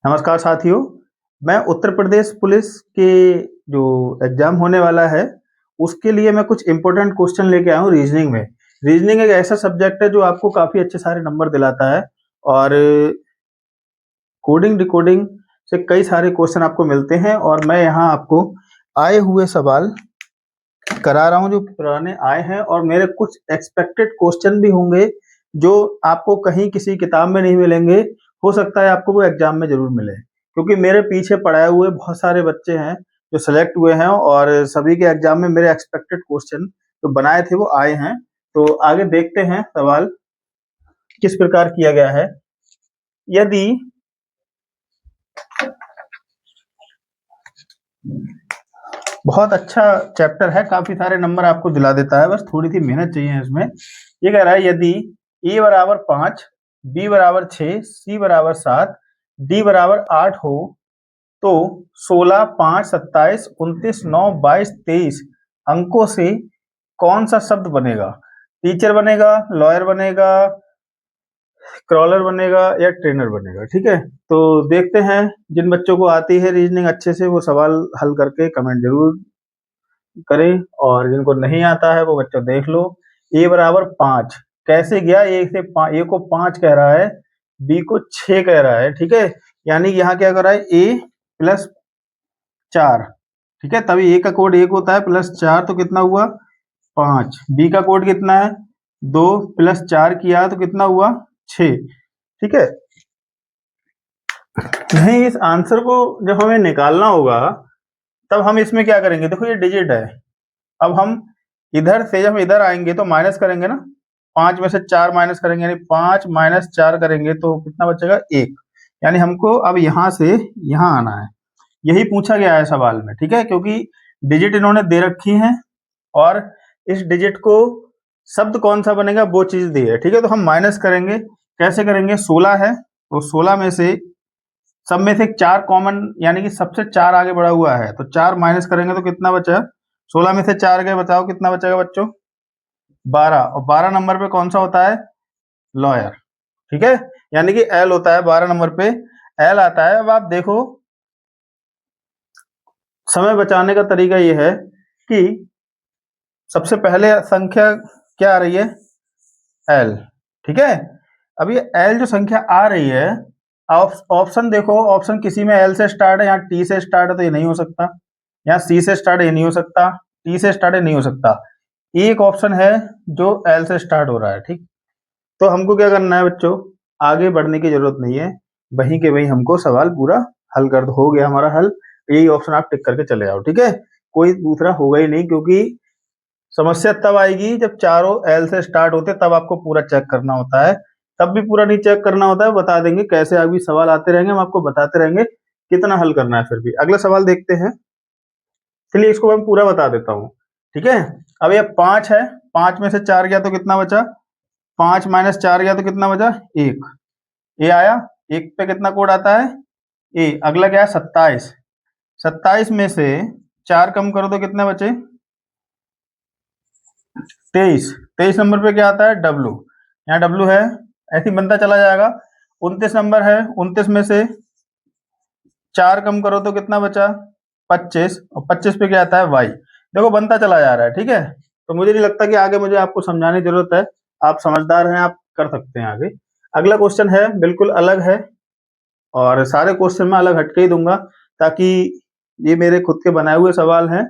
नमस्कार साथियों, मैं उत्तर प्रदेश पुलिस के जो एग्ज़ाम होने वाला है, उसके लिए मैं कुछ इम्पोर्टेंट क्वेश्चन लेके आया हूँ रीज़निंग में। रीज़निंग एक ऐसा सब्जेक्ट है जो आपको काफ़ी अच्छे सारे नंबर दिलाता है और कोडिंग, डिकोडिंग से कई सारे क्वेश्चन आपको मिलते हैं और मैं यहाँ आपको आए हुए सवाल करा रहा हूँ जो पुराने आए हैं और मेरे कुछ एक्सपेक्टेड क्वेश्चन भी होंगे जो आपको कहीं किसी किताब में नहीं मिलेंगे। हो सकता है आपको वो एग्जाम में जरूर मिले, क्योंकि मेरे पीछे पढ़ाए हुए बहुत सारे बच्चे हैं जो सेलेक्ट हुए हैं और सभी के एग्जाम में मेरे एक्सपेक्टेड क्वेश्चन जो बनाए थे वो आए हैं। तो आगे देखते हैं सवाल किस प्रकार किया गया है। यदि बहुत अच्छा चैप्टर है, काफी सारे नंबर आपको दिला देता है, बस थोड़ी सी मेहनत चाहिए इसमें। ये कह रहा है यदि a बराबर 5, b बराबर 6, c बराबर 7, d बराबर 8 हो तो 16, 5, 27, 29, 9, 22, 23 अंकों से कौन सा शब्द बनेगा? टीचर बनेगा, लॉयर बनेगा, क्रॉलर बनेगा या ट्रेनर बनेगा? ठीक है, तो देखते हैं जिन बच्चों को आती है रीजनिंग अच्छे से वो सवाल हल करके कमेंट जरूर करें और जिनको नहीं आता है वो बच्चा देख लो। a बराबर 5 कैसे गया? a को 5 कह रहा है, b को 6 कह रहा है। ठीक है, यानी यहाँ क्या कर रहा है? a plus 4। ठीक है, तभी a का कोड 1 होता है, प्लस 4 तो कितना हुआ? 5। b का कोड कितना है? 2 प्लस 4 किया तो कितना हुआ? 6। ठीक है, नहीं इस आंसर को जब हमें निकालना होगा तब हम इसमें क्या करेंगे? देखो ये डिजिट है, अब हम इधर से जब इधर आएंगे तो माइनस करेंगे ना, 5 में से 4 माइनस करेंगे, यानी 5 माइनस 4 करेंगे तो कितना बचेगा? 1। यानी हमको अब यहाँ से यहाँ आना है, यही पूछा गया है सवाल में। ठीक है, क्योंकि डिजिट इन्होंने दे रखी है और इस डिजिट को शब्द कौन सा बनेगा वो चीज दी है। ठीक है, तो हम माइनस करेंगे। कैसे करेंगे? 16 है तो 16 में से सब में से 4 कॉमन, यानी कि सबसे 4 आगे बढ़ा हुआ है, तो 4 माइनस करेंगे तो कितना बचा? 16 में से 4 गए, बताओ कितना बचेगा बच्चों? 12। और 12 नंबर पे कौन सा होता है? लॉयर। ठीक है, यानी कि एल होता है 12 नंबर पे, एल आता है। अब आप देखो समय बचाने का तरीका ये है कि सबसे पहले संख्या क्या आ रही है? एल। ठीक है, अब ये एल जो संख्या आ रही है, ऑप्शन देखो, ऑप्शन किसी में एल से स्टार्ट है, यहाँ टी से स्टार्ट है तो ये नहीं हो सकता, यहाँ सी से स्टार्ट है ये नहीं हो सकता, टी से स्टार्ट है नहीं हो सकता। एक ऑप्शन है जो एल से स्टार्ट हो रहा है। ठीक, तो हमको क्या करना है बच्चों? आगे बढ़ने की जरूरत नहीं है, वहीं के वहीं हमको सवाल पूरा हल कर दो। हो गया हमारा हल, यही ऑप्शन आप टिक करके चले आओ। ठीक है, कोई दूसरा होगा ही नहीं, क्योंकि समस्या तब आएगी जब चारों एल से स्टार्ट होते, तब आपको पूरा चेक करना होता है। तब भी पूरा नहीं चेक करना होता है, बता देंगे कैसे आगे सवाल आते रहेंगे, हम आपको बताते रहेंगे कितना हल करना है। फिर भी अगला सवाल देखते हैं, चलिए इसको मैं पूरा बता देता हूँ। ठीक है, अब ये 5 है, 5 में से 4 गया तो कितना बचा? 5 माइनस 4 गया तो कितना बचा? 1। ए आया, 1 पे कितना कोड आता है? ए। अगला क्या है? 27। 27 में से 4 कम करो तो कितने बचे? 23। 23 नंबर पे क्या आता है? डब्लू। यहाँ डब्लू है, ऐसे ही बनता चला जाएगा। 29 नंबर है, 29 में से 4 कम करो तो कितना बचा? 25। और 25 पे क्या आता है? वाई। देखो बनता चला जा रहा है। ठीक है, तो मुझे नहीं लगता कि आगे मुझे आपको समझाने की जरूरत है, आप समझदार हैं, आप कर सकते हैं आगे। अगला क्वेश्चन है बिल्कुल अलग है और सारे क्वेश्चन मैं अलग हटके ही दूंगा, ताकि ये मेरे खुद के बनाए हुए सवाल हैं,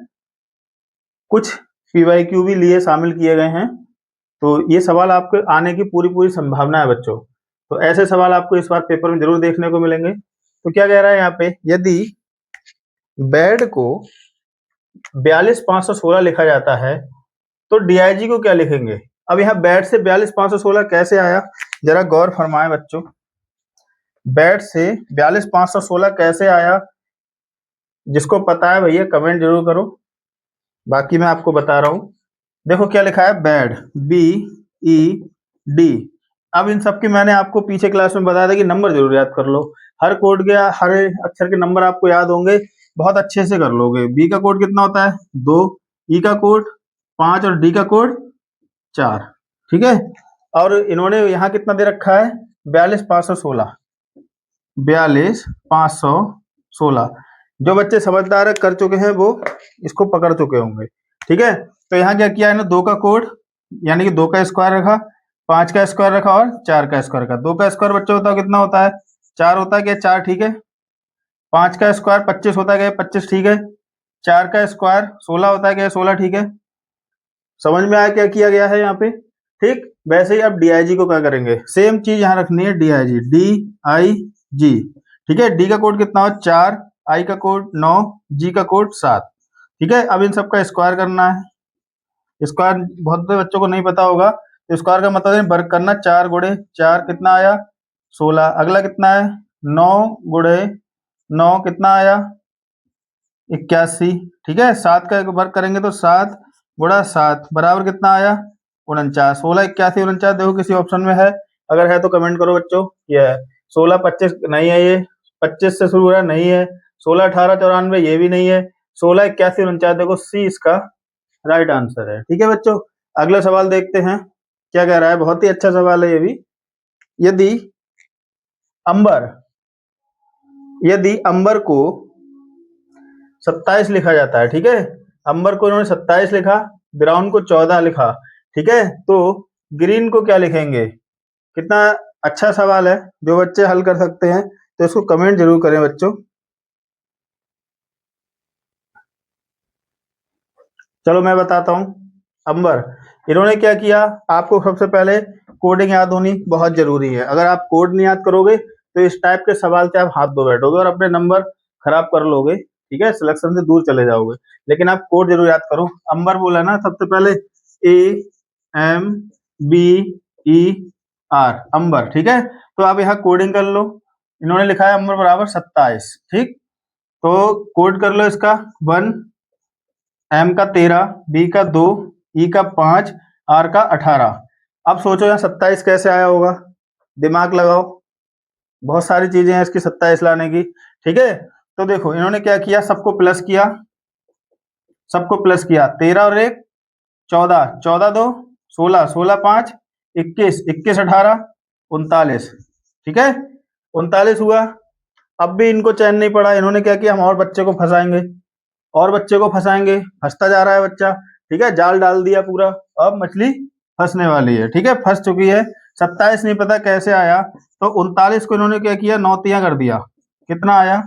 कुछ पीवाईक्यू भी लिए शामिल किए गए हैं, तो ये सवाल आपके आने की पूरी पूरी संभावना है बच्चों। तो ऐसे सवाल आपको इस बार पेपर में जरूर देखने को मिलेंगे। तो क्या कह रहा है यहाँ पे? यदि बेड को 42,516 लिखा जाता है तो डीआईजी को क्या लिखेंगे? अब यहाँ बेड से 42,516 कैसे आया, जरा गौर फरमाएं बच्चों। बेड से 42,516 कैसे आया? जिसको पता है भैया कमेंट जरूर करो, बाकी मैं आपको बता रहा हूं। देखो क्या लिखा है? Bed, B E D. अब इन सब के मैंने आपको पीछे क्लास में बताया था कि नंबर जरूर याद कर लो, हर कोड के हर अक्षर के नंबर आपको याद होंगे, बहुत अच्छे से कर लोगे। बी का कोड कितना होता है? 2, ई का कोड 5 और डी का कोड 4। ठीक है, और इन्होंने यहाँ कितना दे रखा है? 42,516। 42 516। जो बच्चे समझदार कर चुके हैं वो इसको पकड़ चुके होंगे। ठीक है, तो यहाँ क्या किया है ना, 2 का कोड यानी कि 2 का स्क्वायर रखा, 5 का स्क्वायर रखा और 4 का स्क्वायर रखा। 2 का स्क्वायर बच्चों बताओ कितना होता है, 4 होता है क्या, 4 ठीक है। 5 का स्क्वायर 25 होता है क्या, 25 ठीक है। 4 का स्क्वायर 16 होता है क्या, 16 ठीक है। समझ में आया क्या किया गया है यहाँ पे। ठीक, वैसे ही अब डीआईजी को क्या करेंगे, सेम चीज यहाँ रखनी है, डीआईजी DIG। ठीक है, डी का कोड कितना हो 4, आई का कोड 9, जी का कोड 7। ठीक है, अब इन सबका स्क्वायर करना है। स्क्वायर बहुत से बच्चों को नहीं पता होगा, तो स्क्वायर का मतलब है वर्ग करना, 4 गुणे 4 कितना आया 16। अगला कितना है 9 गुणे 9 कितना आया 81। ठीक है, 7 का वर्ग करेंगे तो 7 गुणा 7 बराबर कितना आया 49। 16 81 49 देखो किसी ऑप्शन में है, अगर है तो कमेंट करो बच्चों। ये है 16 25 नहीं है, ये 25 से शुरू हो रहा नहीं है। 16 18 94 ये भी नहीं है। 16 81 49 देखो सी इसका राइट आंसर है। ठीक है बच्चों, अगला सवाल देखते हैं क्या कह रहा है, बहुत ही अच्छा सवाल है ये भी। यदि अंबर को 27 लिखा जाता है, ठीक है, अंबर को इन्होंने 27 लिखा, ब्राउन को 14 लिखा, ठीक है, तो ग्रीन को क्या लिखेंगे। कितना अच्छा सवाल है, जो बच्चे हल कर सकते हैं तो इसको कमेंट जरूर करें बच्चों। चलो मैं बताता हूं। अंबर इन्होंने क्या किया, आपको सबसे पहले कोडिंग याद होनी बहुत जरूरी है। अगर आप कोड नहीं याद करोगे तो इस टाइप के सवाल से आप हाथ धो बैठोगे और अपने नंबर खराब कर लोगे। ठीक है, सिलेक्शन से दूर चले जाओगे। लेकिन आप कोड जरूर याद करो। अंबर बोला ना, सबसे पहले AMBER अंबर। ठीक है, तो आप यहाँ कोडिंग कर लो। इन्होंने लिखा है अंबर बराबर 27। ठीक, तो कोड कर लो इसका 1, M का 13, B का 2, E का 5, R का 18। अब सोचो यहाँ 27 कैसे आया होगा, दिमाग लगाओ, बहुत सारी चीजें हैं इसकी 27 लाने की। ठीक है, तो देखो इन्होंने क्या किया, सबको प्लस किया, 13 और 1 14, 14 2 16, 16 5 21, 21 18 39। ठीक है, 39 हुआ। अब भी इनको चैन नहीं पड़ा, इन्होंने क्या किया, हम और बच्चे को फंसाएंगे, फंसता जा रहा है बच्चा। ठीक है, जाल डाल दिया पूरा, अब मछली फंसने वाली है। ठीक है, फंस चुकी है। 27 नहीं पता कैसे आया, तो 39 को इन्होंने क्या किया, नौतियां कर दिया, कितना आया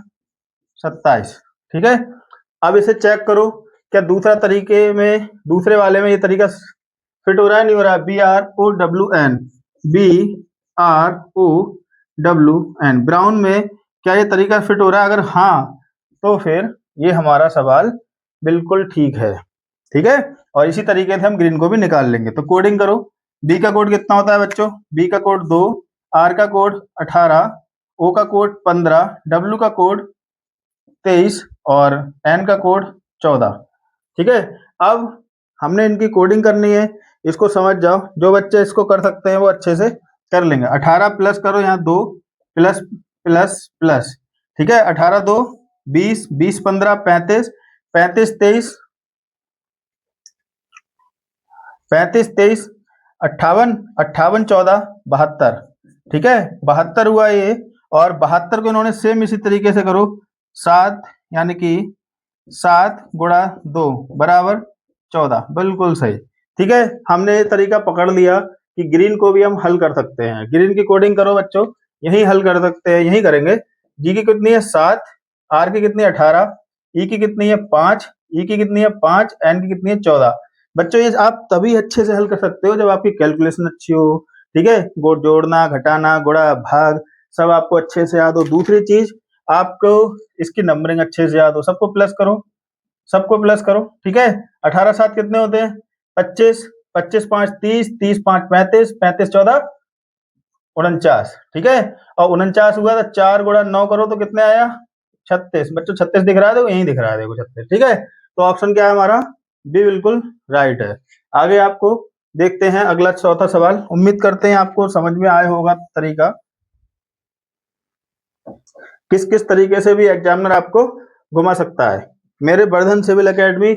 27। ठीक है, अब इसे चेक करो, क्या दूसरे वाले में ये तरीका फिट हो रहा है, नहीं हो रहा है। BROWN ब्राउन में क्या ये तरीका फिट हो रहा है, अगर हाँ तो फिर ये हमारा सवाल बिल्कुल ठीक है। ठीक है, और इसी तरीके से हम ग्रीन को भी निकाल लेंगे। तो कोडिंग करो। बी का कोड कितना होता है बच्चों, बी का कोड 2, आर का कोड 18, ओ का कोड 15, डब्ल्यू का कोड 23 और एन का कोड 14। ठीक है, अब हमने इनकी कोडिंग करनी है, इसको समझ जाओ। जो बच्चे इसको कर सकते हैं वो अच्छे से कर लेंगे। 18 प्लस करो, यहाँ 2 प्लस प्लस प्लस। ठीक है, 18 2 20, 20 15 35, 35 23, 35 23 58, 58 14 72। ठीक है, 72 हुआ ये, और 72 को इन्होंने सेम इसी तरीके से करो, 7 यानी कि 7 गुणा 2 बराबर 14, बिल्कुल सही। ठीक है, हमने ये तरीका पकड़ लिया कि ग्रीन को भी हम हल कर सकते हैं। ग्रीन की कोडिंग करो बच्चों, यही हल कर सकते हैं, यही करेंगे। जी की कितनी है 7, आर की कितनी है 18, ई की कितनी है 5, ई की कितनी है 5, एन की कितनी है 14। बच्चों ये आप तभी अच्छे से हल कर सकते हो जब आपकी कैलकुलेशन अच्छी हो। ठीक है, जोड़ना घटाना गुणा भाग सब आपको अच्छे से याद हो। दूसरी चीज, आपको इसकी नंबरिंग अच्छे से याद हो। सबको प्लस करो। ठीक है, 18 7 कितने होते हैं 25, 25 5 30, 30 5 35, 35 14 49। ठीक है, और 49 हुआ तो 4 गुणा 9 करो तो कितने आया 36। बच्चों 36 दिख रहा है, देखो यही दिख रहा है, देखो 36। ठीक है, तो ऑप्शन क्या है हमारा, बी बिल्कुल राइट है। आगे आपको देखते हैं अगला चौथा सवाल। उम्मीद करते हैं आपको समझ में आया होगा तरीका, किस किस तरीके से भी एग्जामिनर आपको घुमा सकता है। मेरे Vardhan civil academy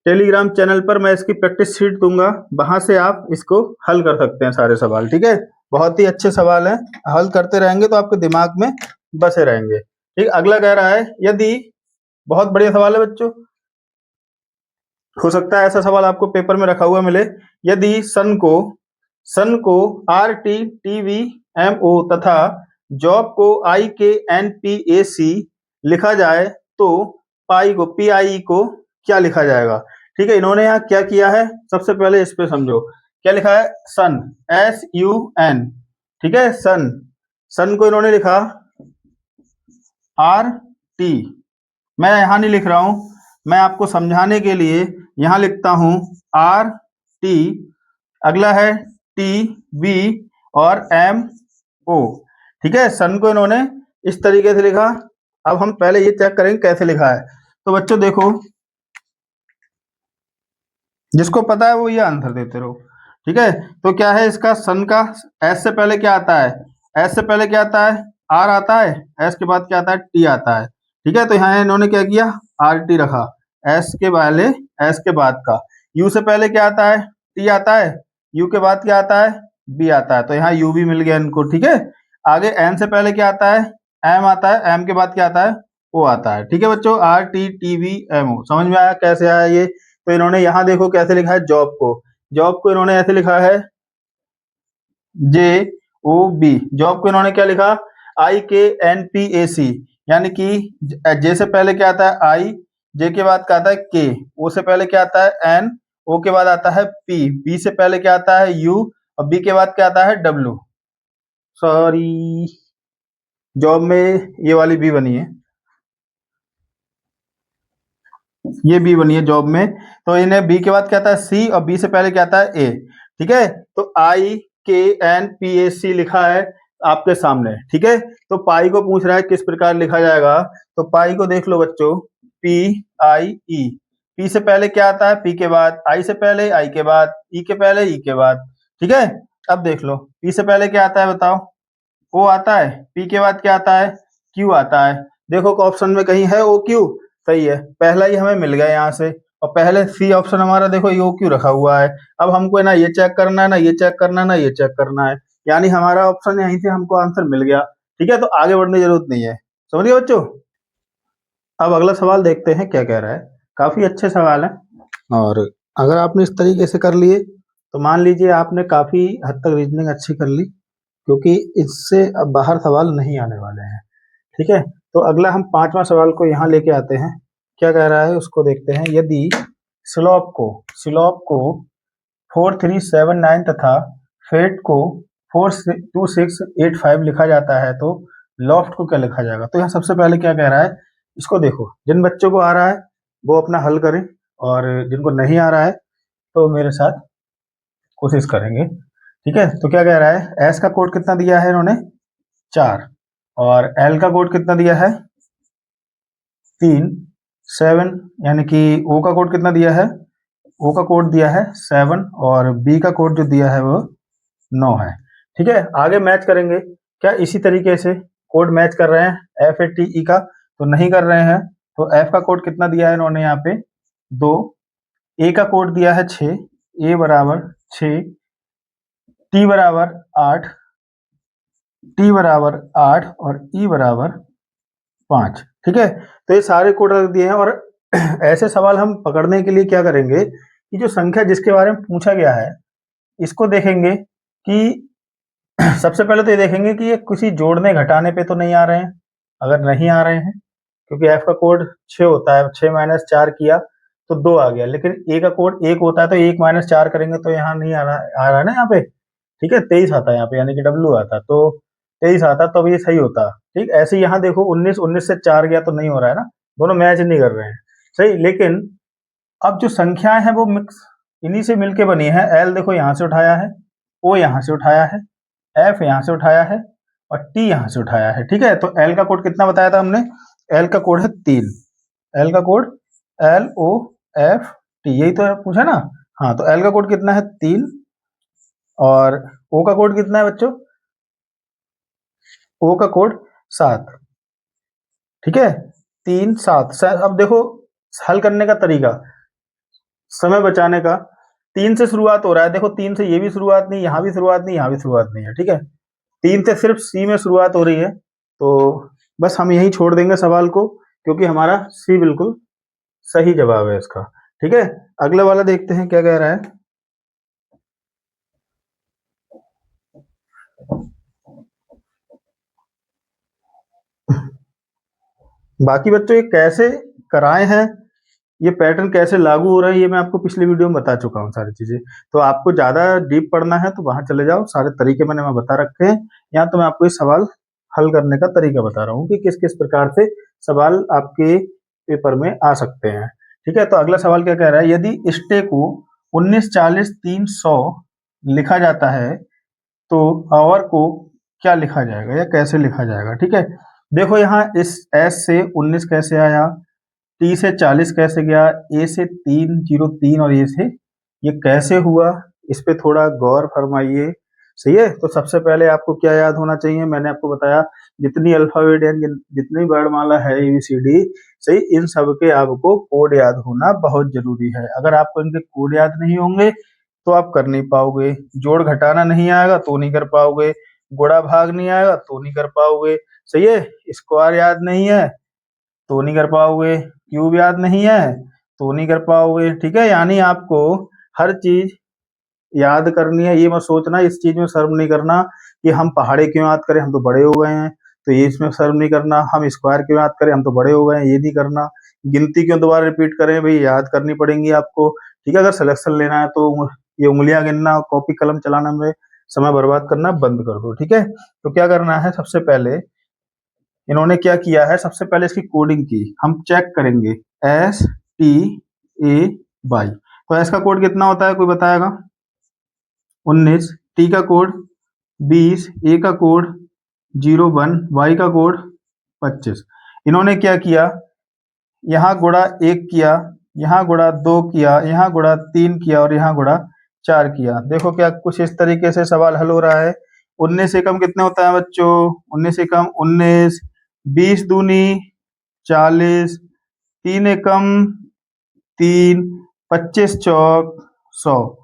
Telegram channel पर मैं इसकी प्रैक्टिस शीट दूंगा, वहां से आप इसको हल कर सकते हैं सारे सवाल। ठीक है, बहुत ही अच्छे सवाल हैं, हल करते रहेंगे तो आपके दिमाग में बसे रहेंगे। ठीक, अगला कह रहा है यदि, बहुत बढ़िया सवाल है बच्चों, हो सकता है ऐसा सवाल आपको पेपर में रखा हुआ मिले। यदि सन को RTTVMO तथा जॉब को IKNPAC लिखा जाए तो पाई को PIE को क्या लिखा जाएगा? ठीक है, इन्होंने यहाँ क्या किया है, सबसे पहले इस पे समझो। क्या लिखा है? सन, SUN, ठीक है, सन को इन्होंने लिखा RT। मैं यहां नहीं लिख रहा हूं, मैं आपको समझाने के लिए यहां लिखता हूं RT। अगला है TV और MO। ठीक है, सन को इन्होंने इस तरीके से लिखा। अब हम पहले ये चेक करेंगे कैसे लिखा है। तो बच्चों देखो, जिसको पता है वो ये आंसर देते रहो। ठीक है, तो क्या है इसका, सन का एस से पहले क्या आता है? एस से पहले क्या आता है? आर आता है। एस के बाद क्या आता है? टी आता है। ठीक है, तो यहाँ इन्होंने क्या किया? RT रखा एस के पहले, एस के बाद का। यू से पहले क्या आता है? टी आता है। यू के बाद क्या आता है? बी आता है, तो यहाँ यू भी मिल गया इनको। ठीक है, आगे एन से पहले क्या आता है? एम आता है। एम के बाद क्या आता है? ओ आता है। ठीक है बच्चों, RTTVMO समझ में आया कैसे आया ये? तो इन्होंने यहाँ देखो कैसे लिखा है जॉब को इन्होंने ऐसे लिखा है JOB। जॉब को इन्होंने क्या लिखा? IKNPAC, यानी कि जे से पहले क्या आता है? आई, जे के बाद क्या आता है? के, ओ से पहले क्या आता है? एन, ओ के बाद आता है पी, बी से पहले क्या आता है? यू, और बी के बाद क्या आता है? डब्ल्यू। सॉरी, जॉब में ये वाली बी बनी है, ये बी बनी है जॉब में। तो इन्हें बी के बाद क्या आता है? सी, और बी से पहले क्या आता है? ए। ठीक है, तो IKNPAC लिखा है आपके सामने। ठीक है, तो पाई को पूछ रहा है किस प्रकार लिखा जाएगा। तो पाई को देख लो बच्चों, PIE। पी से पहले क्या आता है? पी के बाद, आई से पहले, आई के बाद, ई के पहले, ई के बाद। ठीक है, अब देख लो पी से पहले क्या आता है बताओ? ओ आता है। पी के बाद क्या आता है? क्यू आता है। देखो ऑप्शन में कहीं है OQ? सही है, पहला ही हमें मिल गया यहाँ से। और पहले सी ऑप्शन हमारा देखो OQ रखा हुआ है। अब हमको ना ये चेक करना है, ना ये चेक करना है, ना ये चेक करना है, यानी हमारा ऑप्शन यहीं से हमको आंसर मिल गया। ठीक है, तो आगे बढ़ने की जरूरत नहीं है। समझिए बच्चों, अब अगला सवाल देखते हैं क्या कह रहा है। काफी अच्छे सवाल है, और अगर आपने इस तरीके से कर लिए तो मान लीजिए आपने काफी हद तक रीजनिंग अच्छी कर ली, क्योंकि इससे अब बाहर सवाल नहीं आने वाले हैं। ठीक है, तो अगला हम 5वां सवाल को यहाँ लेके आते हैं। क्या कह रहा है उसको देखते हैं। यदि स्लोप को 4379 तथा फेट को 42685 लिखा जाता है तो लॉफ्ट को क्या लिखा जाएगा? तो यहाँ सबसे पहले क्या कह रहा है, इसको देखो, जिन बच्चों को आ रहा है वो अपना हल करें, और जिनको नहीं आ रहा है तो मेरे साथ कोशिश करेंगे। ठीक है, तो क्या कह रहा है, एस का कोड कितना दिया है इन्होंने? 4, और एल का कोड कितना दिया है? 3, 7, यानी कि ओ का कोड कितना दिया है? ओ का कोड दिया है 7, और बी का कोड जो दिया है वो 9 है। ठीक है, आगे मैच करेंगे क्या इसी तरीके से? कोड मैच कर रहे हैं FATE का? तो नहीं कर रहे हैं। तो एफ का कोड कितना दिया है इन्होंने यहाँ पे? 2, ए का कोड दिया है 6, ए बराबर 6, टी बराबर 8, टी बराबर 8, और ई बराबर 5। ठीक है, तो ये सारे कोड रख दिए हैं। और ऐसे सवाल हम पकड़ने के लिए क्या करेंगे कि जो संख्या जिसके बारे में पूछा गया है इसको देखेंगे कि सबसे पहले तो ये देखेंगे कि ये किसी जोड़ने घटाने पे तो नहीं आ रहे हैं। अगर नहीं आ रहे हैं, क्योंकि एफ का कोड 6 होता है, 6 माइनस 4 किया तो 2 आ गया, लेकिन ए का कोड 1 होता है तो 1 माइनस 4 करेंगे तो यहाँ नहीं आ रहा है ना यहाँ पे। ठीक है, 23 आता है यहाँ पे, यानी कि डब्ल्यू आता, तो 23 आता तो अब ये सही होता। ठीक, ऐसे ही यहाँ देखो 19 से 4 गया तो नहीं हो रहा है ना, दोनों मैच नहीं कर रहे हैं। सही, लेकिन अब जो संख्याएं हैं वो मिक्स इन्हीं से मिलके बनी है। एल देखो यहाँ से उठाया है, ओ यहाँ से उठाया है, एफ यहाँ से उठाया है, और टी यहाँ से उठाया है। ठीक है, तो एल का कोड कितना बताया था हमने? एल का कोड है 3। एल का कोड LOFT, यही तो पूछा ना। हाँ, तो एल का कोड कितना है? 3, और ओ का कोड कितना है बच्चों? ओ का कोड 7। ठीक है, 3 7। अब देखो हल करने का तरीका, समय बचाने का, 3 से शुरुआत हो रहा है, देखो 3 से ये भी शुरुआत नहीं, यहाँ भी शुरुआत नहीं, यहाँ भी शुरुआत नहीं है, ठीक है। 3 से सिर्फ सी में शुरुआत हो रही है, तो बस हम यही छोड़ देंगे सवाल को, क्योंकि हमारा सी बिल्कुल सही जवाब है इसका, ठीक है। अगला वाला देखते हैं क्या कह रहा है। बाकी बच्चों ये कैसे कराए हैं, ये पैटर्न कैसे लागू हो रहा है, ये मैं आपको पिछले वीडियो में बता चुका हूँ सारी चीजें। तो आपको ज्यादा डीप पढ़ना है तो वहां चले जाओ, सारे तरीके मैंने वहां बता रखे हैं। यहाँ तो मैं आपको ये सवाल हल करने का तरीका बता रहा हूँ कि किस किस प्रकार से सवाल आपके पेपर में आ सकते हैं, ठीक है। तो अगला सवाल क्या कह रहा है, यदि स्टे को 1940-300 लिखा जाता है तो आवर को क्या लिखा जाएगा या कैसे लिखा जाएगा, ठीक है। देखो यहाँ इस एस से 19 कैसे आया, टी से 40 कैसे गया, ए से 303 और ए से ये कैसे हुआ, इस पे थोड़ा गौर फरमाइए, सही है। तो सबसे पहले आपको क्या याद होना चाहिए, मैंने आपको बताया जितनी अल्फाबेट यानी जितनी वर्णमाला है ABCD, सही, इन सब के आपको कोड याद होना बहुत जरूरी है। अगर आपको इनके कोड याद नहीं होंगे तो आप कर नहीं पाओगे, जोड़ घटाना नहीं आएगा तो नहीं कर पाओगे, गुणा भाग नहीं आएगा तो नहीं कर पाओगे, सही है। स्क्वायर याद नहीं है तो नहीं कर पाओगे, क्यूब याद नहीं है तो नहीं कर पाओगे, ठीक है। यानी आपको हर चीज याद करनी है, ये मत सोचना इस चीज में शर्म नहीं करना कि हम पहाड़े क्यों याद करें, हम तो बड़े हो गए हैं, तो ये इसमें शर्म नहीं करना, हम स्क्वायर क्यों याद करें, हम तो बड़े हो गए हैं, ये नहीं करना, गिनती क्यों दोबारा रिपीट करें, भाई याद करनी पड़ेंगी आपको, ठीक है। अगर सिलेक्शन लेना है तो ये उंगलियां गिनना, कॉपी कलम चलाना में समय बर्बाद करना बंद कर दो, ठीक है। तो क्या करना है, सबसे पहले इन्होंने क्या किया है, सबसे पहले इसकी कोडिंग की हम चेक करेंगे, STAY। तो एस का कोड कितना होता है, कोई बताएगा, 19, टी का कोड 20, ए का कोड 01, वाई का कोड 25। इन्होंने क्या किया, यहाँ गुणा 1 किया, यहाँ गुणा 2 किया, यहाँ गुणा 3 किया और यहाँ गुणा 4 किया। देखो क्या कुछ इस तरीके से सवाल हल हो रहा है। 19 एकम कितने होता है बच्चों, 19 एकम 19, 20 दूनी 40, 3 एकम 3, 25 चौक 100।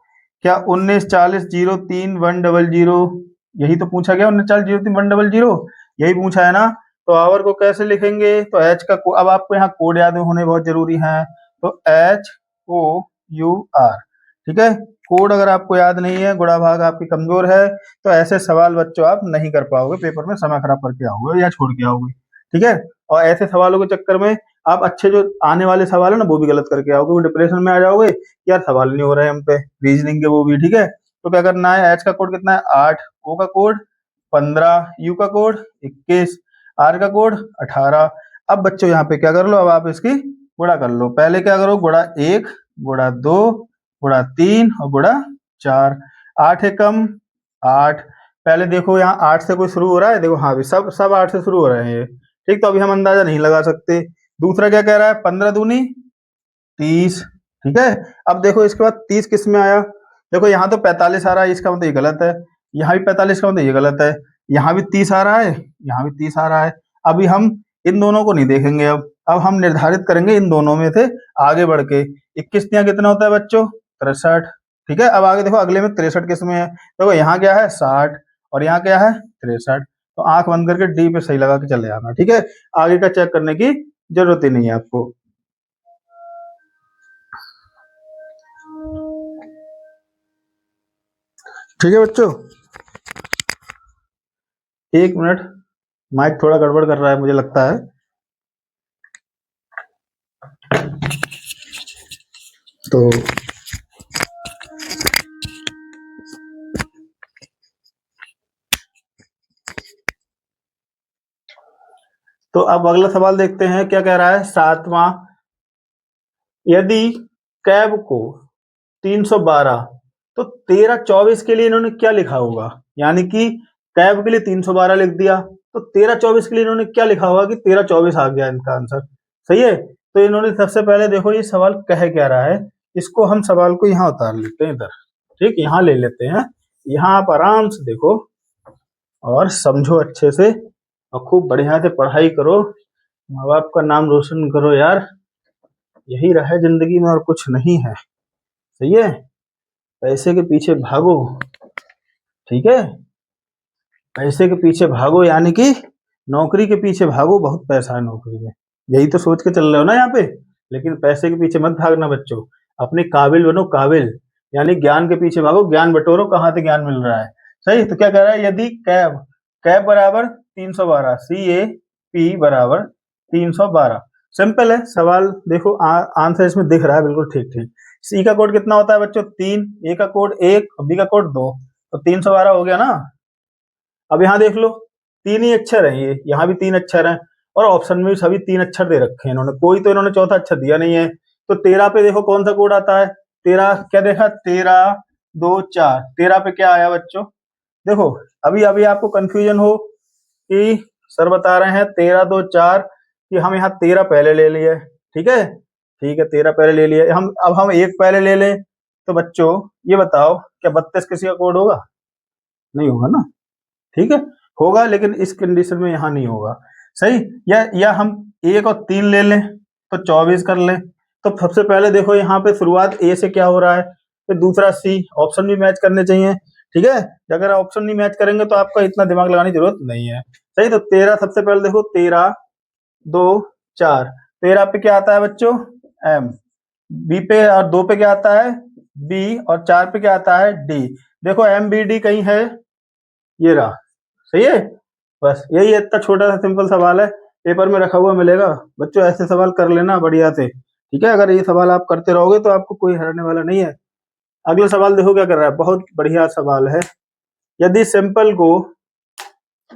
क्या 19 40 03 100, यही तो पूछा गया, 19 40 03 100, यही पूछा है ना। तो आवर को कैसे लिखेंगे, तो एच का अब आपको यहाँ कोड याद होने बहुत जरूरी है, तो HOUR, ठीक है। कोड अगर आपको याद नहीं है, गुणा भाग आपकी कमजोर है, तो ऐसे सवाल बच्चों आप नहीं कर पाओगे, पेपर में समय खराब करके आओगे या छोड़ के आओगे, ठीक है। और ऐसे सवालों के चक्कर में आप अच्छे जो आने वाले सवाल है ना वो भी गलत करके आओगे, वो डिप्रेशन में आ जाओगे, यार सवाल नहीं हो रहे हम पे, रीजनिंग के वो भी, ठीक है। तो क्या करना है, एच का कोड कितना है 8, ओ का कोड 15, यू का कोड 21, आर का कोड 18। अब बच्चों यहाँ पे क्या कर लो, अब आप इसकी गुणा कर लो, पहले क्या करो, गुणा 1, गुणा 2, गुणा 3 और गुणा 4। 8 एकम 8, पहले देखो यहाँ 8 से कोई शुरू हो रहा है, देखो हाँ भी सब 8 से शुरू हो रहे हैं ये, ठीक। तो अभी हम अंदाजा नहीं लगा सकते। दूसरा क्या कह रहा है, 15 दूनी 30, ठीक है। अब देखो इसके बाद 30 किस में आया, देखो यहाँ तो 45 आ रहा है, इसका मतलब ये गलत है, यहाँ भी 45 का मतलब ये गलत है, यहाँ भी 30 आ रहा है, यहाँ भी 30 आ रहा है। अभी हम इन दोनों को नहीं देखेंगे, अब हम निर्धारित करेंगे इन दोनों में से आगे बढ़ के 21 यहाँ कितना होता है बच्चों 63, ठीक है। अब आगे देखो अगले में 63 किस में है, देखो यहाँ क्या है 60 और यहाँ क्या है 63, तो आंख बंद करके डी पे सही लगा के चले आना, ठीक है। आगे का चेक करने की जरूरत ही नहीं है आपको। ठीक है बच्चों, एक मिनट, माइक थोड़ा गड़बड़ कर रहा है मुझे लगता है, तो अब अगला सवाल देखते हैं क्या कह रहा है, 7वां, यदि कैब को 312 तो 1324 के लिए इन्होंने क्या लिखा होगा, यानी कि कैब के लिए 312 लिख दिया, तो 1324 के लिए इन्होंने क्या लिखा होगा कि 1324 आ गया इनका आंसर, सही है। तो इन्होंने सबसे पहले देखो ये सवाल कह क्या रहा है, इसको हम सवाल को यहाँ उतार लेते हैं इधर, ठीक, यहाँ ले लेते हैं, यहाँ आप आराम से देखो और समझो अच्छे से और खूब बढ़िया से पढ़ाई करो, माँ बाप का नाम रोशन करो यार, यही रहे जिंदगी में और कुछ नहीं है, सही है। पैसे के पीछे भागो, ठीक है, पैसे के पीछे भागो यानी कि नौकरी के पीछे भागो, बहुत पैसा है नौकरी में, यही तो सोच के चल रहे हो ना यहाँ पे। लेकिन पैसे के पीछे मत भागना बच्चों, अपने काबिल बनो, काबिल यानी ज्ञान के पीछे भागो, ज्ञान बटोरो, कहाँ से ज्ञान मिल रहा है। सही, तो क्या कह रहा है, यदि कैब कैब बराबर 312, CAP बराबर 312। सिंपल है सवाल, देखो आंसर इसमें दिख रहा है बिल्कुल ठीक ठीक। सी का कोड कितना होता है बच्चों, 3, ए का कोड 1 और बी का कोड 2, तो 312 हो गया ना। अब यहाँ देख लो, 3 ही अक्षर हैं, ये यहाँ भी 3 अक्षर हैं और ऑप्शन में भी सभी 3 अक्षर दे रखे हैं इन्होंने, कोई तो इन्होंने चौथा अक्षर दिया नहीं है। तो 13 पे देखो कौन सा कोड आता है, 13 क्या देखा, 13 2 4, 13 पे क्या आया बच्चों, देखो अभी अभी आपको कंफ्यूजन हो कि सर बता रहे हैं 13 2 4, कि हम यहाँ 13 पहले ले लिए, ठीक है, ठीक है 13 पहले ले लिए, अब हम एक पहले ले लें, तो बच्चों ये बताओ क्या 32 किसी का कोड होगा, नहीं होगा ना, ठीक है, होगा लेकिन इस कंडीशन में यहाँ नहीं होगा। सही, या हम 1 और 3 ले लें तो 24 कर लें। तो सबसे पहले देखो यहाँ पे शुरुआत ए से क्या हो रहा है, फिर दूसरा सी, ऑप्शन भी मैच करने चाहिए, ठीक है, अगर ऑप्शन नहीं मैच करेंगे तो आपका इतना दिमाग लगाने की जरूरत नहीं है। सही, तो 13 सबसे पहले देखो, 13 2 4, 13 पे क्या आता है बच्चों, एम, बी पे और 2 पे क्या आता है, बी, और 4 पे क्या आता है, डी। देखो एम बी डी कहीं है, ये रहा, सही है, बस यही इतना छोटा सा सिंपल सवाल है, पेपर में रखा हुआ मिलेगा बच्चों, ऐसे सवाल कर लेना बढ़िया से, ठीक है, अगर ये सवाल आप करते रहोगे तो आपको कोई हराने वाला नहीं है। अगला सवाल देखो क्या कर रहा है, बहुत बढ़िया सवाल है, यदि सिंपल को,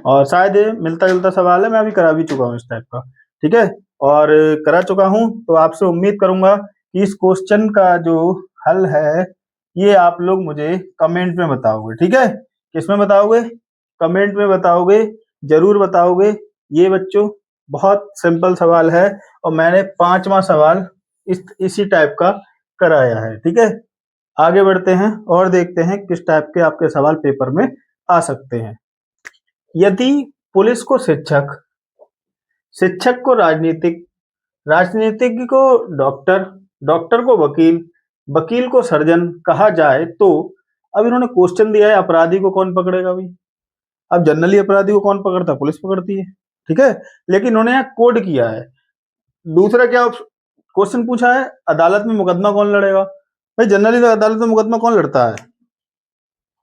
और शायद ये मिलता जुलता सवाल है, मैं अभी करा भी चुका हूँ इस टाइप का, ठीक है, और करा चुका हूँ, तो आपसे उम्मीद करूंगा कि इस क्वेश्चन का जो हल है ये आप लोग मुझे कमेंट में बताओगे, ठीक है, किसमें बताओगे, कमेंट में बताओगे, जरूर बताओगे। ये बच्चों बहुत सिंपल सवाल है और मैंने 5वां सवाल इसी टाइप का कराया है, ठीक है, आगे बढ़ते हैं और देखते हैं किस टाइप के आपके सवाल पेपर में आ सकते हैं। यदि पुलिस को शिक्षक, शिक्षक को राजनीतिक, राजनीतिज्ञ को डॉक्टर, डॉक्टर को वकील, वकील को सर्जन कहा जाए तो, अब इन्होंने क्वेश्चन दिया है अपराधी को कौन पकड़ेगा भाई, अब जनरली अपराधी को कौन पकड़ता है, पुलिस पकड़ती है, ठीक है, लेकिन इन्होंने यहाँ कोड किया है। दूसरा क्या क्वेश्चन पूछा है, अदालत में मुकदमा कौन लड़ेगा, भाई जनरली तो अदालत में मुकदमा कौन लड़ता है,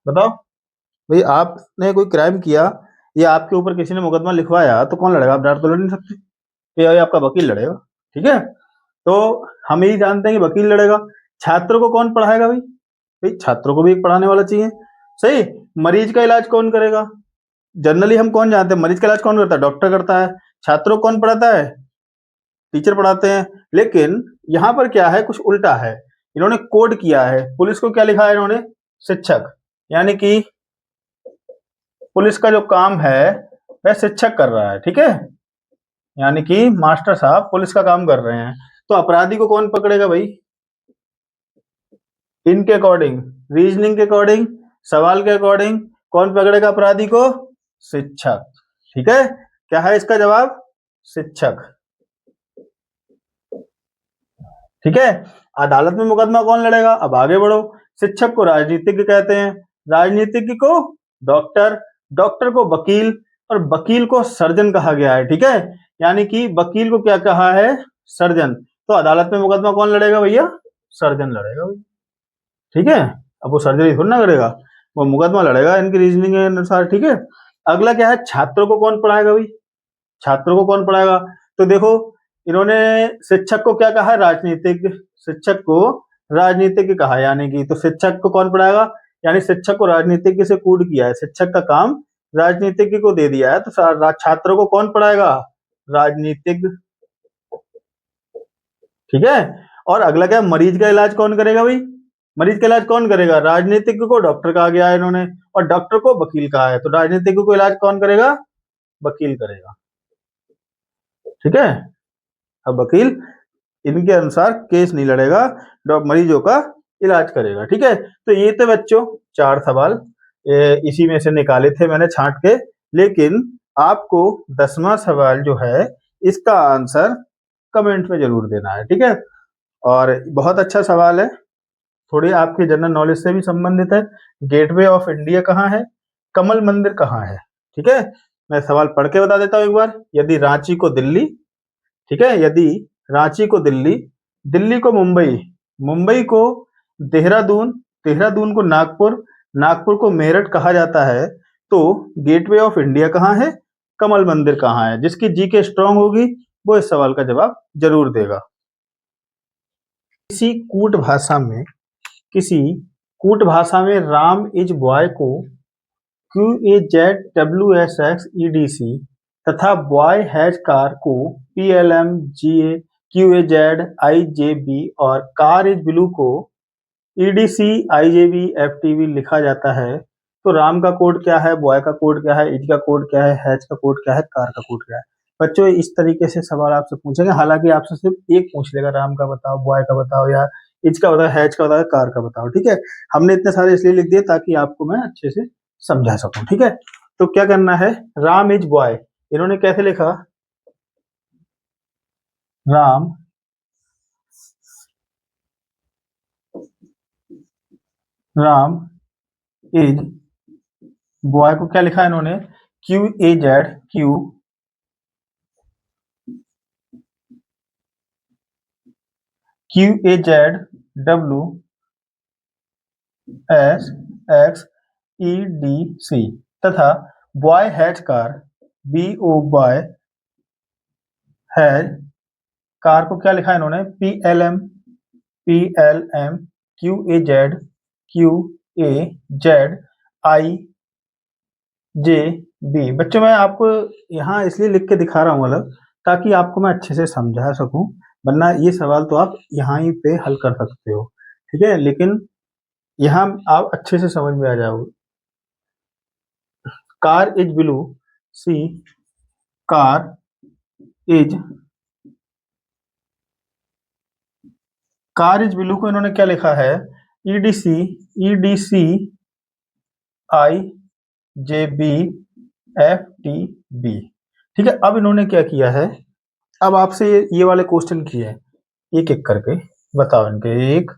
बताओ भाई, आपने कोई क्राइम किया या आपके ऊपर किसी ने मुकदमा लिखवाया तो कौन लड़ेगा, आप डर तो लड़ नहीं सकते, ये आपका वकील लड़ेगा, ठीक है, तो हम यही जानते हैं कि वकील लड़ेगा। छात्रों को कौन पढ़ाएगा भाई, भाई छात्रों को भी एक पढ़ाने वाला चाहिए, सही, मरीज का इलाज कौन करेगा, जनरली हम कौन जानते हैं, मरीज का इलाज कौन करता है, डॉक्टर करता है, छात्रों को कौन पढ़ाता है, टीचर पढ़ाते हैं, लेकिन यहाँ पर क्या है, कुछ उल्टा है, इन्होंने कोड किया है, पुलिस को क्या लिखा है इन्होंने, शिक्षक, यानी कि पुलिस का जो काम है वह शिक्षक कर रहा है, ठीक है, यानी कि मास्टर साहब पुलिस का काम कर रहे हैं, तो अपराधी को कौन पकड़ेगा भाई, इनके अकॉर्डिंग, रीजनिंग के अकॉर्डिंग, सवाल के अकॉर्डिंग कौन पकड़ेगा अपराधी को, शिक्षक, ठीक है, क्या है इसका जवाब, शिक्षक, ठीक है। अदालत में मुकदमा कौन लड़ेगा, अब आगे बढ़ो, शिक्षक को राजनीतिज्ञ कहते हैं, राजनीतिज्ञ को डॉक्टर, डॉक्टर को वकील, और वकील को सर्जन कहा गया है, ठीक है, यानी कि वकील को क्या कहा है, सर्जन, तो अदालत में मुकदमा कौन लड़ेगा भैया, सर्जन लड़ेगा भाई, ठीक है, अब वो सर्जरी थोड़ी ना करेगा, वो मुकदमा लड़ेगा इनकी रीजनिंग के अनुसार, ठीक है। अगला क्या है, छात्रों को कौन पढ़ाएगा भाई, छात्रों को कौन पढ़ाएगा, तो देखो इन्होंने शिक्षक को क्या कहा, राजनीतिक, शिक्षक को राजनीतिज्ञ कहा, यानी कि तो शिक्षक को कौन पढ़ाएगा, यानी शिक्षक को राजनीतिज्ञ से कूड किया है, शिक्षक का काम राजनीतिज्ञ को दे दिया है, तो छात्रों को कौन पढ़ाएगा, राजनीतिज्ञ, ठीक है। और अगला क्या, मरीज का इलाज कौन करेगा भाई, मरीज का इलाज कौन करेगा, राजनीतिज्ञ को डॉक्टर कहा गया है इन्होंने, और डॉक्टर को वकील कहा है, तो राजनीतिज्ञ को इलाज कौन करेगा, वकील करेगा, ठीक है, अब वकील इनके अनुसार केस नहीं लड़ेगा, मरीजों का इलाज करेगा, ठीक है। तो ये थे बच्चों 4 सवाल, इसी में से निकाले थे मैंने छांट के, लेकिन आपको 10वां सवाल जो है इसका आंसर कमेंट में जरूर देना है, ठीक है, और बहुत अच्छा सवाल है, थोड़ी आपके जनरल नॉलेज से भी संबंधित है। गेटवे ऑफ इंडिया कहाँ है, कमल मंदिर कहाँ है, ठीक है। मैं सवाल पढ़ के बता देता हूँ एक बार। यदि रांची को दिल्ली, ठीक है, यदि रांची को दिल्ली, दिल्ली को मुंबई, मुंबई को देहरादून, देहरादून को नागपुर, नागपुर को मेरठ कहा जाता है, तो गेटवे ऑफ इंडिया कहाँ है, कमल मंदिर कहाँ है। जिसकी जीके स्ट्रांग होगी वो इस सवाल का जवाब जरूर देगा। किसी कूट भाषा में, किसी कूट भाषा में राम इज बॉय को QAZWSX EDC तथा बॉय हैज कार को PLMGAQAZIJB और कार इज ब्लू को EDCIJBFTB लिखा जाता है, तो राम का कोड क्या है, बॉय का कोड क्या है, इज का कोड क्या है, हैज का कोड क्या है, कार का कोड क्या है। बच्चों इस तरीके से सवाल आपसे पूछेंगे। हालांकि आपसे सिर्फ एक पूछ लेगा, राम का बताओ, बॉय का बताओ, या इज का बताओ, हैज का बताओ, कार का बताओ, ठीक है। हमने इतने सारे इसलिए लिख दिए ताकि आपको मैं अच्छे से समझा सकूं, ठीक है। तो क्या करना है, राम इज बॉय, इन्होंने कैसे लिखा, राम राम इज बॉय को क्या लिखा है इन्होंने, QAZWSXEDC तथा boy has car, BO boy has car को क्या लिखा है इन्होंने, PLM QAZQAZIJB। बच्चों मैं आपको यहाँ इसलिए लिख के दिखा रहा हूँ अलग, ताकि आपको मैं अच्छे से समझा सकूं, वरना ये सवाल तो आप यहाँ ही पे हल कर सकते हो, ठीक है, लेकिन यहाँ आप अच्छे से समझ में आ जाओगे। Car is blue, see car is, car is blue को इन्होंने क्या लिखा है, EDCIJBFTB, ठीक है। अब इन्होंने क्या किया है, अब आपसे ये वाले क्वेश्चन किए, एक एक करके बताओ इनके, 1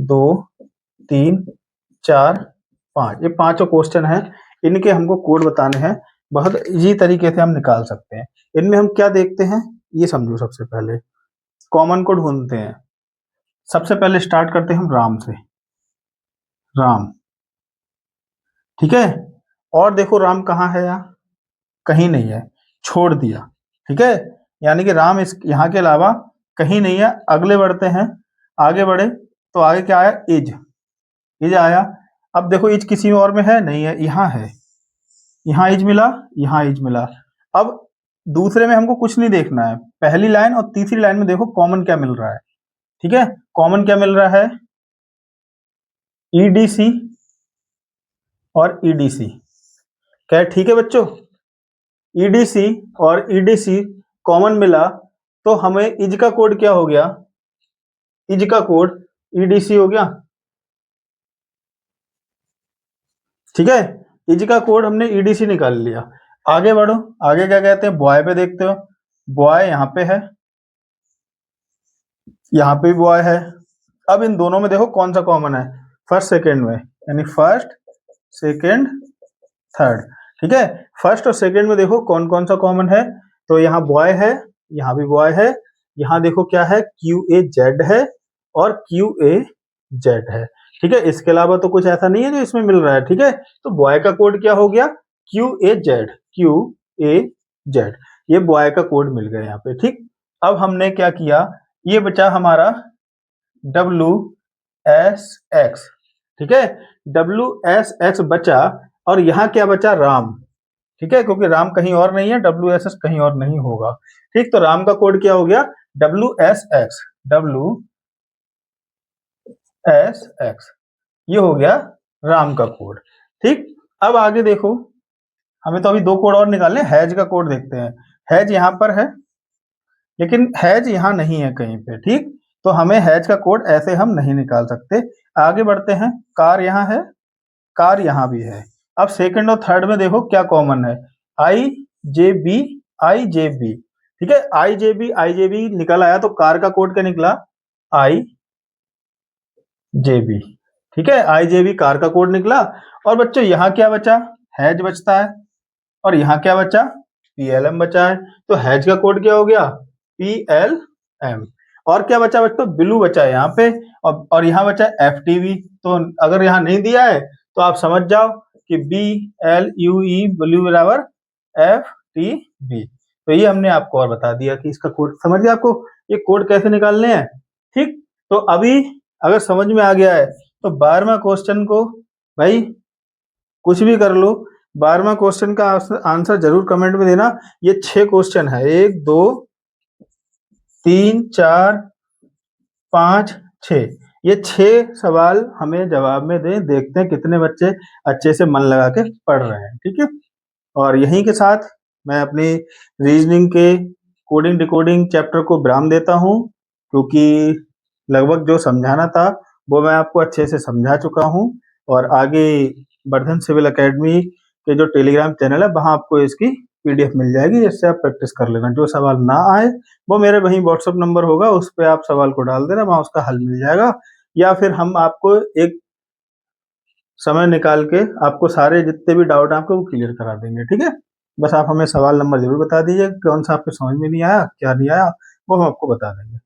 2 3 4 5, ये पांचों क्वेश्चन हैं, इनके हमको कोड बताने हैं। बहुत इजी तरीके से हम निकाल सकते हैं। इनमें हम क्या देखते हैं ये समझो। सबसे पहले कॉमन कोड ढूंढते हैं। सबसे पहले स्टार्ट करते हैं हम राम से, राम, ठीक है। और देखो राम कहाँ है, यहाँ कहीं नहीं है, छोड़ दिया, ठीक है। यानी कि राम इस यहाँ के अलावा कहीं नहीं है। अगले बढ़ते हैं, आगे बढ़े तो आगे क्या आया, इज, इज आया। अब देखो इज किसी और में है, नहीं है, यहाँ है, यहाँ इज मिला, यहाँ इज मिला। अब दूसरे में हमको कुछ नहीं देखना है, पहली लाइन और तीसरी लाइन में देखो कॉमन क्या मिल रहा है, ठीक है। कॉमन क्या मिल रहा है, EDC और EDC, क्या है, ठीक है बच्चों। EDC और EDC कॉमन मिला तो हमें इज का कोड क्या हो गया, इज का कोड EDC हो गया, ठीक है। इज का कोड हमने EDC निकाल लिया। आगे बढ़ो, आगे क्या कहते हैं, बॉय पे देखते हो, बॉय यहाँ पे है, यहाँ पे भी बॉय है। अब इन दोनों में देखो कौन सा कॉमन है, फर्स्ट सेकेंड में, यानी फर्स्ट सेकेंड थर्ड, ठीक है। फर्स्ट और सेकेंड में देखो कौन कौन सा कॉमन है, तो यहाँ बॉय है, यहाँ भी बॉय है, यहाँ देखो क्या है, QAZ है और QAZ है, ठीक है। इसके अलावा तो कुछ ऐसा नहीं है जो इसमें मिल रहा है, ठीक है। तो बॉय का कोड क्या हो गया, QAZ, QAZ, ये बॉय का कोड मिल गया यहाँ पे, ठीक। अब हमने क्या किया, ये बचा हमारा WSX, ठीक है, WSX बचा, और यहाँ क्या बचा, राम, ठीक है, क्योंकि राम कहीं और नहीं है, WSX कहीं और नहीं होगा, ठीक। तो राम का कोड क्या हो गया, WSX, WSX, ये हो गया राम का कोड, ठीक। अब आगे देखो, हमें तो अभी दो कोड और निकालने, हैज का कोड देखते हैं। हैज यहाँ पर है, लेकिन हैज यहाँ नहीं है कहीं पे, ठीक। तो हमें हैज का कोड ऐसे हम नहीं निकाल सकते। आगे बढ़ते हैं, कार यहाँ है, कार यहाँ भी है। अब सेकंड और थर्ड में देखो क्या कॉमन है, IJB IJB, ठीक है। IJB IJB निकल आया, तो कार का कोड क्या निकला, जेबी। ठीक है, IJB कार का कोड निकला। और बच्चों यहाँ क्या बचा, हैज बचता है, और यहाँ क्या बचा, PLM बचा है। तो हैज का कोड क्या हो गया, PLM। और क्या बचा बच्चों, ब्लू बचा है यहाँ पे, और यहाँ बचा FTB। तो अगर यहाँ नहीं दिया है तो आप समझ जाओ कि BLUE ब्लू बराबर FTB। तो ये हमने आपको और बता दिया कि इसका कोड समझ गया आपको, ये कोड कैसे निकालने हैं। ठीक, तो अभी अगर समझ में आ गया है तो 12वां क्वेश्चन को भाई कुछ भी कर लो, 12वां क्वेश्चन का आंसर जरूर कमेंट में देना। ये 6 क्वेश्चन है, 1 2 3 4 5 6, ये 6 सवाल हमें जवाब में दें, देखते हैं कितने बच्चे अच्छे से मन लगा के पढ़ रहे हैं। ठीक है, और यहीं के साथ मैं अपनी रीजनिंग के कोडिंग डिकोडिंग चैप्टर को विराम देता हूँ, क्योंकि लगभग जो समझाना था वो मैं आपको अच्छे से समझा चुका हूँ। और आगे वर्धन सिविल एकेडमी के जो टेलीग्राम चैनल है वहाँ आपको इसकी PDF मिल जाएगी, जिससे आप प्रैक्टिस कर लेना। जो सवाल ना आए वो मेरे वहीं व्हाट्सएप नंबर होगा, उस पर आप सवाल को डाल देना, वहाँ उसका हल मिल जाएगा। या फिर हम आपको एक समय निकाल के आपको सारे जितने भी डाउट हैं आपको वो क्लियर करा देंगे। ठीक है, बस आप हमें सवाल नंबर जरूर बता दीजिए, कौन सा आपके समझ में नहीं आया, क्या नहीं आया, वो हम आपको बता देंगे।